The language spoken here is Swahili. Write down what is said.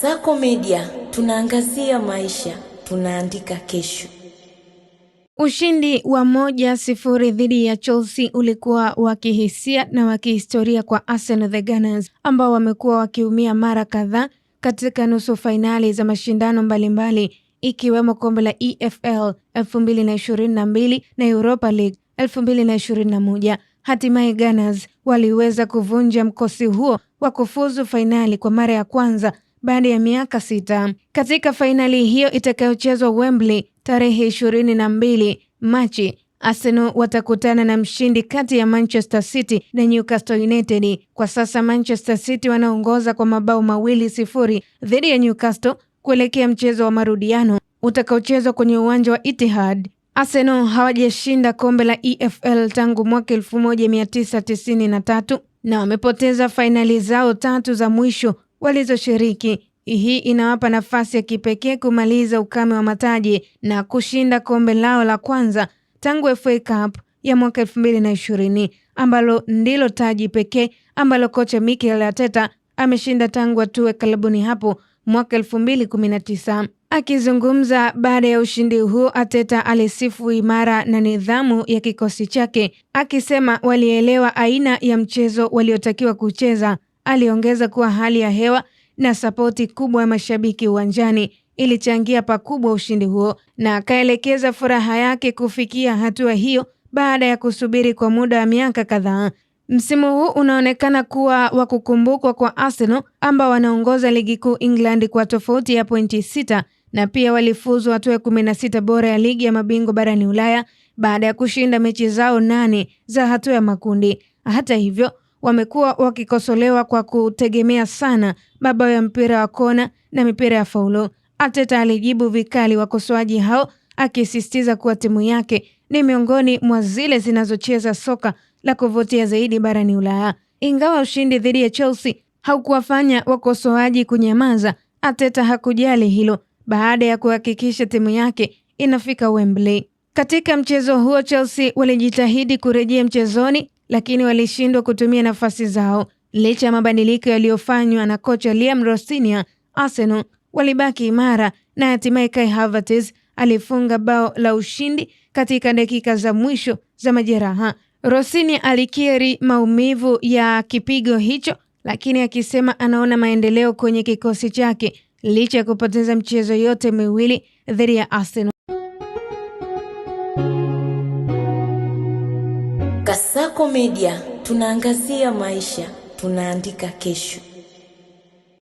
Kasako Media, tunaangazia maisha, tunaandika kesho. Ushindi wa 1-0 dhidi ya Chelsea ulikuwa wa kihisia na wa kihistoria kwa Arsenal the Gunners, ambao wamekuwa wakiumia mara kadhaa katika nusu fainali za mashindano mbalimbali ikiwemo kombe la EFL 2022 na Europa League 2021. Hatimaye Gunners waliweza kuvunja mkosi huo wa kufuzu fainali kwa mara ya kwanza baada ya miaka 6. Katika fainali hiyo itakayochezwa Wembley tarehe 22 Machi, Arsenal watakutana na mshindi kati ya Manchester City na Newcastle United. Kwa sasa Manchester City wanaongoza kwa mabao 2-0 dhidi ya Newcastle kuelekea mchezo wa marudiano utakaochezwa kwenye uwanja wa Etihad. Arsenal hawajashinda kombe la EFL tangu mwaka 1993 na wamepoteza fainali zao 3 za mwisho walizoshiriki. Hii inawapa nafasi ya kipekee kumaliza ukame wa mataji na kushinda kombe lao la kwanza tangu FA Cup ya mwaka 2020, ambalo ndilo taji pekee ambalo kocha Mikel Arteta ameshinda tangu atue klabuni hapo mwaka 2019. Akizungumza baada ya ushindi huo, Arteta alisifu imara na nidhamu ya kikosi chake, akisema walielewa aina ya mchezo waliotakiwa kucheza. Aliongeza kuwa hali ya hewa na sapoti kubwa ya mashabiki uwanjani ilichangia pakubwa ushindi huo, na akaelekeza furaha yake kufikia hatua hiyo baada ya kusubiri kwa muda wa miaka kadhaa. Msimu huu unaonekana kuwa wa kukumbukwa kwa Arsenal, ambao wanaongoza ligi kuu England kwa tofauti ya pointi 6 na pia walifuzu hatua ya 16 bora ya ligi ya mabingwa barani Ulaya baada ya kushinda mechi zao 8 za hatua ya makundi. Hata hivyo, wamekuwa wakikosolewa kwa kutegemea sana mabao ya mpira wa kona na mipira ya faulo. Arteta alijibu vikali wakosoaji hao, akisisitiza kuwa timu yake ni miongoni mwa zile zinazocheza soka la kuvutia zaidi barani Ulaya. Ingawa ushindi dhidi ya Chelsea haukuwafanya wakosoaji kunyamaza, Arteta hakujali hilo baada ya kuhakikisha timu yake inafika Wembley. Katika mchezo huo Chelsea walijitahidi kurejea mchezoni, lakini walishindwa kutumia nafasi zao. Licha ya mabadiliko yaliyofanywa na kocha Liam Rossini, Arsenal walibaki imara na hatimaye Kai Havertz alifunga bao la ushindi katika dakika za mwisho za majeraha. Rossini alikiri maumivu ya kipigo hicho, lakini akisema anaona maendeleo kwenye kikosi chake licha ya kupoteza mchezo yote miwili dhidi ya Arsenal. Kasako Media, tunaangazia maisha, tunaandika kesho.